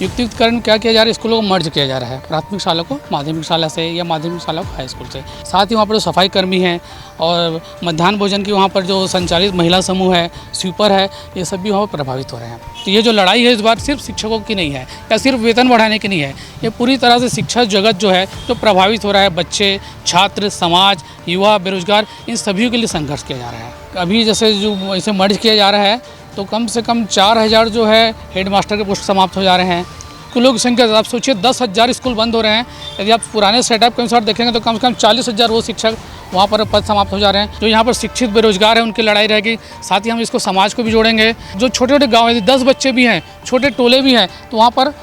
युक्तिकरण क्या किया जा रहा है, स्कूलों को मर्ज किया जा रहा है, प्राथमिक शाला को माध्यमिक शाला से या माध्यमिक शाला को हाई स्कूल से। साथ ही वहाँ पर सफाई कर्मी हैं और मध्याह्न भोजन की वहाँ पर जो संचालित महिला समूह है, स्वीपर है, ये सब भी वहाँ पर प्रभावित हो रहे हैं। तो ये जो लड़ाई है इस बार सिर्फ शिक्षकों की नहीं है या सिर्फ वेतन बढ़ाने की नहीं है, ये पूरी तरह से शिक्षा जगत जो है जो प्रभावित हो रहा है। बच्चे, छात्र, समाज, युवा, बेरोजगार, इन सभी के लिए संघर्ष किया जा रहा है। अभी जैसे जो इसे मर्ज किया जा रहा है तो कम से कम 4000 जो है हेडमास्टर के पोस्ट समाप्त हो जा रहे हैं। स्कूलों की संख्या आप सोचिए 10,000 स्कूल बंद हो रहे हैं। यदि आप पुराने सेटअप के अनुसार देखेंगे तो कम से कम 40,000 वो शिक्षक वहाँ पर पद समाप्त हो जा रहे हैं। जो यहाँ पर शिक्षित बेरोजगार हैं उनकी लड़ाई रहेगी। साथ ही हम इसको समाज को भी जोड़ेंगे। जो छोटे छोटे गाँव यदि 10 बच्चे भी हैं, छोटे टोले भी हैं, तो वहाँ पर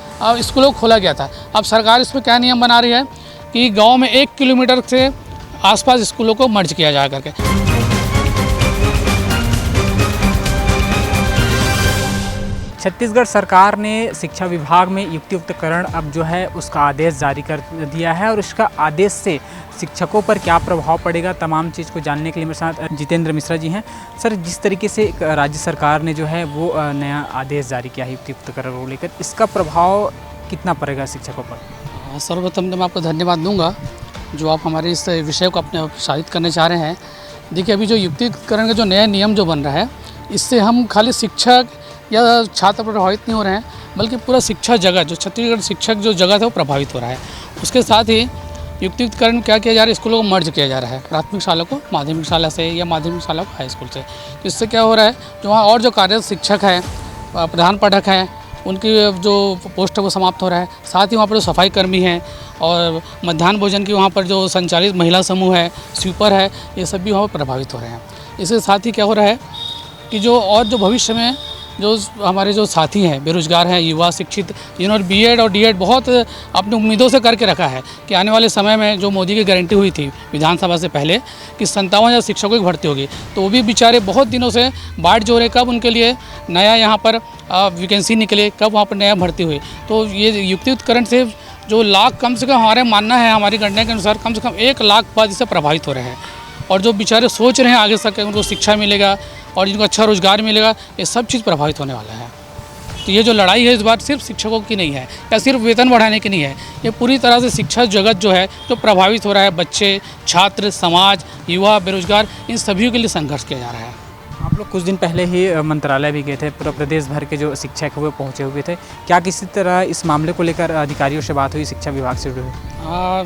स्कूलों को खोला गया था। अब सरकार इस पर क्या नियम बना रही है कि गाँव में 1 किलोमीटर से आसपास स्कूलों को मर्ज किया जा करके। छत्तीसगढ़ सरकार ने शिक्षा विभाग में युक्तियुक्तकरण अब जो है उसका आदेश जारी कर दिया है और उसका आदेश से शिक्षकों पर क्या प्रभाव पड़ेगा, तमाम चीज़ को जानने के लिए मेरे साथ जितेंद्र मिश्रा जी हैं। सर, जिस तरीके से राज्य सरकार ने जो है वो नया आदेश जारी किया है युक्तियुक्तकरण को लेकर, इसका प्रभाव कितना पड़ेगा शिक्षकों पर? सर्वप्रथम तो मैं आपको धन्यवाद दूंगा जो आप हमारे इस विषय को अपने प्रोत्साहित करने चाह रहे हैं। देखिए, अभी जो युक्तियुक्तकरण का जो नया नियम जो बन रहा है, इससे हम खाली शिक्षक या छात्र प्रभावित नहीं हो रहे हैं, बल्कि पूरा शिक्षा जगत, जो छत्तीसगढ़ शिक्षक जो जगत है वो प्रभावित हो रहा है। उसके साथ ही युक्तियुक्तकरण क्या किया जा रहा है, स्कूलों को मर्ज किया जा रहा है, प्राथमिक शाला को माध्यमिक शाला से या माध्यमिक शाला को हाई स्कूल से। तो इससे क्या हो रहा है, जो वहाँ और जो कार्यरत शिक्षक हैं, प्रधान पाठक हैं, उनकी जो पोस्ट है वो समाप्त हो रहा है। साथ ही वहाँ पर जो सफाई कर्मी हैं और मध्याह्न भोजन की वहाँ पर जो संचालित महिला समूह है, स्वीपर है, ये सब भी वहाँ पर प्रभावित हो रहे हैं। इसके साथ ही क्या हो रहा है कि जो भविष्य में जो हमारे जो साथी हैं, बेरोजगार हैं, युवा, शिक्षित, जिन्होंने बीएड और डीएड बहुत अपनी उम्मीदों से करके रखा है कि आने वाले समय में जो मोदी की गारंटी हुई थी विधानसभा से पहले कि 57,000 शिक्षकों की भर्ती होगी, तो वो भी बेचारे बहुत दिनों से बाट जो रहे कब उनके लिए नया यहाँ पर वैकेंसी निकले, कब वहाँ पर नया भर्ती हुई। तो ये युक्तियुक्तकरण से जो लाख, कम से कम हमारे मानना है, हमारी गणना के अनुसार कम से कम 1 लाख पद इससे प्रभावित हो रहे हैं। और जो बेचारे सोच रहे हैं आगे तक उनको शिक्षा मिलेगा और जिनको अच्छा रोजगार मिलेगा, ये सब चीज़ प्रभावित होने वाला है। तो ये जो लड़ाई है इस बार सिर्फ शिक्षकों की नहीं है या सिर्फ वेतन बढ़ाने की नहीं है, ये पूरी तरह से शिक्षा जगत जो है जो प्रभावित हो रहा है। बच्चे, छात्र, समाज, युवा, बेरोजगार, इन सभी के लिए संघर्ष किया जा रहा है। आप लोग कुछ दिन पहले ही मंत्रालय भी गए थे, पूरा प्रदेश भर के जो शिक्षक हुए पहुँचे हुए थे। क्या किसी तरह इस मामले को लेकर अधिकारियों से बात हुई, शिक्षा विभाग से जुड़े?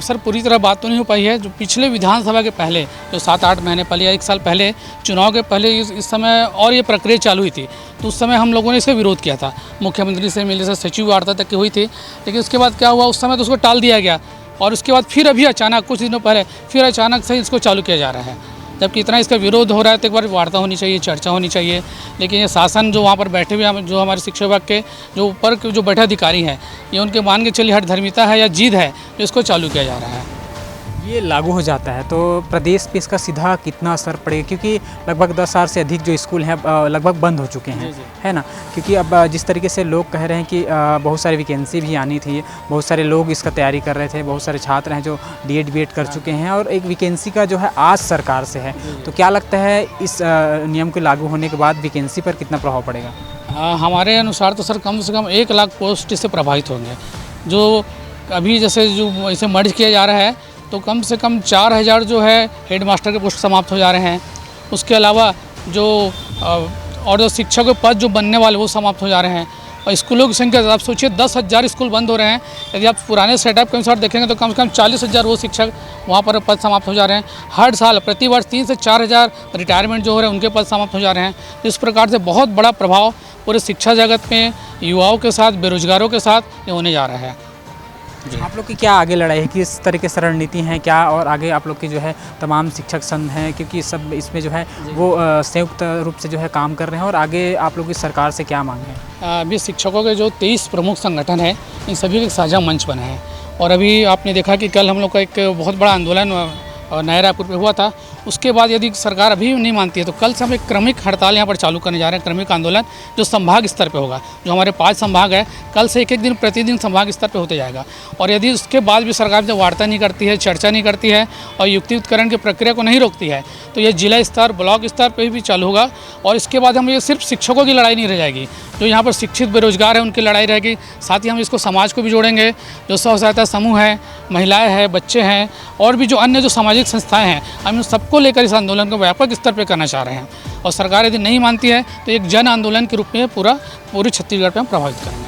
सर, पूरी तरह बात तो नहीं हो पाई है। जो पिछले विधानसभा के पहले जो 7-8 महीने पहले या 1 साल पहले चुनाव के पहले इस समय और ये प्रक्रिया चालू हुई थी, तो उस समय हम लोगों ने इसका विरोध किया था। मुख्यमंत्री से मिलने से सचिव वार्ता तक की हुई थी, लेकिन उसके बाद क्या हुआ, उस समय तो उसको टाल दिया गया और उसके बाद फिर अभी अचानक कुछ दिनों पहले फिर अचानक से इसको चालू किया जा रहा है। जबकि इतना इसका विरोध हो रहा है तो एक बार वार्ता होनी चाहिए, चर्चा होनी चाहिए। लेकिन ये शासन जो वहाँ पर बैठे हुए जो हमारे शिक्षा विभाग के जो ऊपर के जो बैठे अधिकारी हैं, ये उनके मान के चलिए हठधर्मिता है या जिद है जो इसको चालू किया जा रहा है। ये लागू हो जाता है तो प्रदेश पे इसका सीधा कितना असर पड़ेगा? क्योंकि लगभग 10,000 से अधिक जो स्कूल हैं लगभग बंद हो चुके हैं, है ना? क्योंकि अब जिस तरीके से लोग कह रहे हैं कि बहुत सारी वैकेंसी भी आनी थी, बहुत सारे लोग इसका तैयारी कर रहे थे, बहुत सारे छात्र हैं जो डीएड बीएड कर चुके हैं और एक वैकेंसी का जो है आस सरकार से है। तो क्या लगता है इस नियम के लागू होने के बाद वैकेंसी पर कितना प्रभाव पड़ेगा? हमारे अनुसार तो सर कम से कम 1 लाख पोस्ट इससे प्रभावित होंगे। जो अभी जैसे जो इसे मर्ज किया जा रहा है तो कम से कम 4000 जो है हेडमास्टर के पोस्ट समाप्त हो जा रहे हैं। उसके अलावा जो और जो शिक्षक के पद जो बनने वाले वो समाप्त हो जा रहे हैं। और स्कूलों की संख्या आप सोचिए 10,000 स्कूल बंद हो रहे हैं। यदि आप पुराने सेटअप के अनुसार देखेंगे तो कम से कम 40,000 वो शिक्षक वहाँ पर पद समाप्त हो जा रहे हैं। हर साल प्रति वर्ष 3 से 4,000 रिटायरमेंट जो हो रहे हैं उनके पद समाप्त हो जा रहे हैं। इस प्रकार से बहुत बड़ा प्रभाव पूरे शिक्षा जगत में युवाओं के साथ, बेरोजगारों के साथ ये होने जा रहा है। आप लोग की क्या आगे लड़ाई है, किस तरीके से रणनीति हैं क्या, और आगे आप लोग की जो है तमाम शिक्षक संघ हैं, क्योंकि सब इसमें जो है वो संयुक्त रूप से जो है काम कर रहे हैं, और आगे आप लोग की सरकार से क्या मांग है? अभी शिक्षकों के जो 23 प्रमुख संगठन हैं, इन सभी के साझा मंच बने हैं। और अभी आपने देखा कि कल हम लोग का एक बहुत बड़ा आंदोलन नया रायपुर पे हुआ था, उसके बाद यदि सरकार अभी नहीं मानती है तो कल से हम एक क्रमिक हड़ताल यहाँ पर चालू करने जा रहे हैं, क्रमिक आंदोलन जो संभाग स्तर पे होगा। जो हमारे 5 संभाग है, कल से एक दिन प्रतिदिन संभाग स्तर पे होते जाएगा। और यदि उसके बाद भी सरकार जब वार्ता नहीं करती है, चर्चा नहीं करती है और युक्तियुक्तकरण की प्रक्रिया को नहीं रोकती है तो ये जिला स्तर, ब्लॉक स्तर पर भी चालू होगा। और इसके बाद हम ये सिर्फ शिक्षकों की लड़ाई नहीं रह जाएगी, जो यहाँ पर शिक्षित बेरोजगार है उनकी लड़ाई रहेगी। साथ ही हम इसको समाज को भी जोड़ेंगे, जो स्व सहायता समूह है, महिलाएं हैं, बच्चे हैं और भी जो अन्य जो सामाजिक संस्थाएं हैं, हम इन सबको लेकर इस आंदोलन को व्यापक स्तर पर करना चाह रहे हैं। और सरकार यदि नहीं मानती है तो एक जन आंदोलन के रूप में पूरी छत्तीसगढ़ पर हम प्रभावित करेंगे।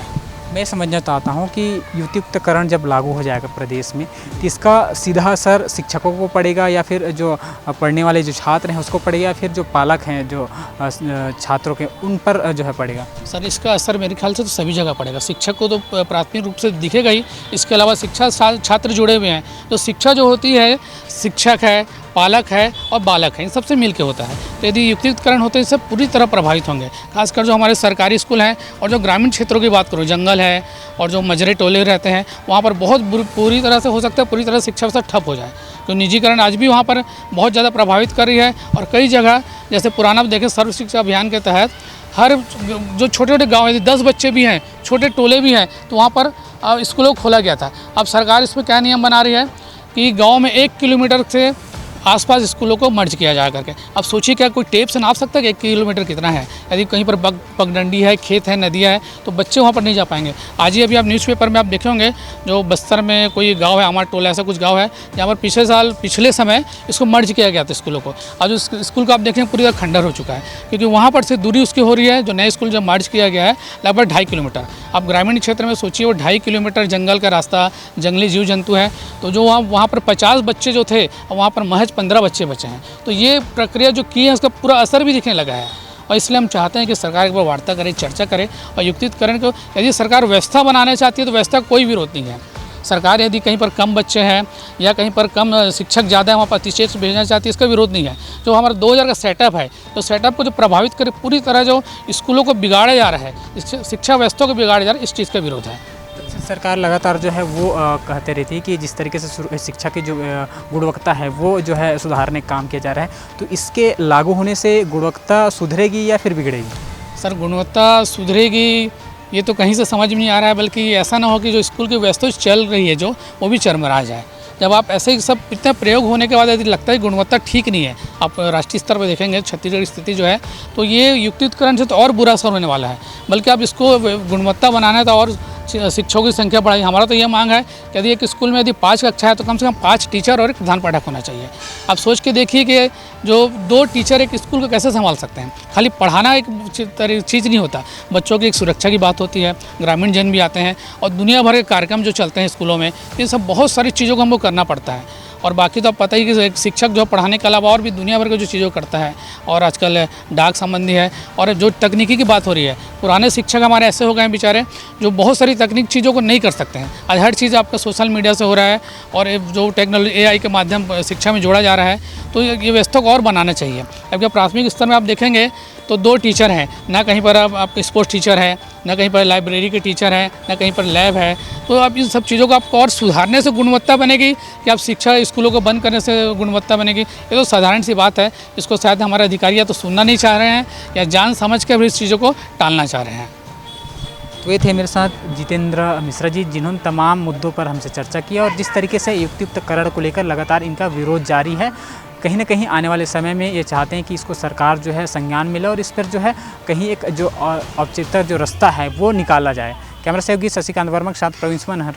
मैं समझना चाहता हूँ कि युक्तियुक्तकरण जब लागू हो जाएगा प्रदेश में तो इसका सीधा असर शिक्षकों को पड़ेगा या फिर जो पढ़ने वाले जो छात्र हैं उसको पड़ेगा या फिर जो पालक हैं जो छात्रों के उन पर जो है पड़ेगा? सर, इसका असर मेरे ख्याल से तो सभी जगह पड़ेगा। शिक्षक को तो प्राथमिक रूप से दिखेगा ही, इसके अलावा शिक्षा छात्र जुड़े हुए हैं। तो शिक्षा जो होती है, शिक्षक है, पालक है और बालक है, इन सबसे मिल के होता है। तो यदि युक्तियुक्तकरण होते हैं सब पूरी तरह प्रभावित होंगे। खासकर जो हमारे सरकारी स्कूल हैं और जो ग्रामीण क्षेत्रों की बात करूँ, जंगल है और जो मजरे टोले रहते हैं, वहाँ पर बहुत पूरी तरह से हो सकता है पूरी तरह शिक्षा व्यवस्था ठप हो जाए। तो निजीकरण आज भी वहाँ पर बहुत ज़्यादा प्रभावित कर रही है। और कई जगह जैसे पुराना देखें, सर्व शिक्षा अभियान के तहत हर जो छोटे छोटे गाँव, यदि 10 बच्चे भी हैं, छोटे टोले भी हैं, तो वहाँ पर स्कूलों को खोला गया था। अब सरकार इसमें क्या नियम बना रही है कि गाँव में 1 किलोमीटर से आसपास स्कूलों को मर्ज किया जा करके। अब सोचिए, क्या कोई टेप से नाप सकता है कि 1 किलोमीटर कितना है? यदि कहीं पर पगडंडी है, खेत है, नदियाँ है, तो बच्चे वहाँ पर नहीं जा पाएंगे। आज ही अभी आप न्यूज़पेपर में आप देखे होंगे, जो बस्तर में कोई गांव है, अमर टोला ऐसा कुछ गांव है, जहाँ पर पिछले समय इसको मर्ज किया गया था स्कूलों को। आज उस स्कूल को आप देखें पूरी तरह खंडर हो चुका है, क्योंकि वहाँ पर से दूरी उसकी हो रही है। जो नए स्कूल जब मर्ज किया गया है लगभग 2.5 किलोमीटर। आप ग्रामीण क्षेत्र में सोचिए, वो 2.5 किलोमीटर जंगल का रास्ता, जंगली जीव जंतु है। तो जो वहाँ पर 50 बच्चे जो थे, वहाँ पर महज 15 बच्चे बचे हैं। तो ये प्रक्रिया जो की है उसका पूरा असर भी दिखने लगा है। और इसलिए हम चाहते हैं कि सरकार एक बार वार्ता करे, चर्चा करे और युक्तियुक्तकरण को यदि सरकार व्यवस्था बनाना चाहती है तो व्यवस्था कोई विरोध नहीं है। सरकार यदि कहीं पर कम बच्चे हैं या कहीं पर कम शिक्षक ज़्यादा है, वहाँ पर अतिशेष भेजना चाहती है, इसका विरोध नहीं है। जो हमारा 2000 का सेटअप है, तो सेटअप को जो प्रभावित करे, पूरी तरह जो स्कूलों को बिगाड़ा जा रहा है, शिक्षा व्यवस्था को बिगाड़ा जा रहा है, इस चीज़ का विरोध है। सरकार लगातार जो है वो कहते रहती है कि जिस तरीके से शिक्षा की जो गुणवत्ता है वो जो है सुधारने का काम किया जा रहा है, तो इसके लागू होने से गुणवत्ता सुधरेगी या फिर बिगड़ेगी? सर, गुणवत्ता सुधरेगी ये तो कहीं से समझ में नहीं आ रहा है, बल्कि ऐसा ना हो कि जो स्कूल की व्यवस्था चल रही है जो वो भी चरमरा जाए। जब आप ऐसे ही सब इतने प्रयोग होने के बाद यदि लगता है गुणवत्ता ठीक नहीं है, आप राष्ट्रीय स्तर पर देखेंगे छत्तीसगढ़ की स्थिति जो है, तो ये युक्तियुक्तकरण से तो और बुरा असर होने वाला है। बल्कि आप इसको गुणवत्ता बनाना है तो और शिक्षकों की संख्या बढ़ाई। हमारा तो ये मांग है कि यदि एक स्कूल में यदि 5 कक्षा है तो कम से कम 5 टीचर और एक प्रधान पाठक होना चाहिए। आप सोच के देखिए कि जो 2 टीचर एक स्कूल को कैसे संभाल सकते हैं। खाली पढ़ाना एक चीज़ नहीं होता, बच्चों की एक सुरक्षा की बात होती है, ग्रामीण जन भी आते हैं और दुनिया भर के कार्यक्रम जो चलते हैं स्कूलों में, ये सब बहुत सारी चीज़ों को हमको करना पड़ता है। और बाकी तो आप पता ही कि एक शिक्षक जो पढ़ाने के अलावा और भी दुनिया भर की जो चीज़ों करता है, और आजकल डाक संबंधी है और जो तकनीकी की बात हो रही है, पुराने शिक्षक हमारे ऐसे हो गए हैं बेचारे जो बहुत सारी तकनीक चीज़ों को नहीं कर सकते हैं। आज हर चीज़ आपका सोशल मीडिया से हो रहा है और जो टेक्नोलॉजी AI के माध्यम शिक्षा में जोड़ा जा रहा है, तो ये व्यवस्था को और बनाना चाहिए। अब प्राथमिक स्तर में आप देखेंगे तो 2 टीचर हैं, ना कहीं पर आपके स्पोर्ट्स टीचर है, ना कहीं पर लाइब्रेरी के टीचर हैं, ना कहीं पर लैब है। तो आप इन सब चीज़ों को आपको और सुधारने से गुणवत्ता बनेगी कि आप शिक्षा स्कूलों को बंद करने से गुणवत्ता बनेगी? ये तो साधारण सी बात है। इसको शायद हमारे अधिकारी या तो सुनना नहीं चाह रहे हैं या जान समझ कर भी इस चीज़ों को टालना चाह रहे हैं। तो ये थे मेरे साथ जितेंद्र मिश्रा जी, जिन्होंने तमाम मुद्दों पर हमसे चर्चा की और जिस तरीके से युक्तियुक्तकरण को लेकर लगातार इनका विरोध जारी है। कहीं ना कहीं आने वाले समय में ये चाहते हैं कि इसको सरकार जो है संज्ञान मिले और इस पर जो है कहीं एक जो औपचारिक जो रास्ता है वो निकाला जाए। कैमरा सहयोगी शशिकांत वर्मा के साथ प्रवीण मनहर।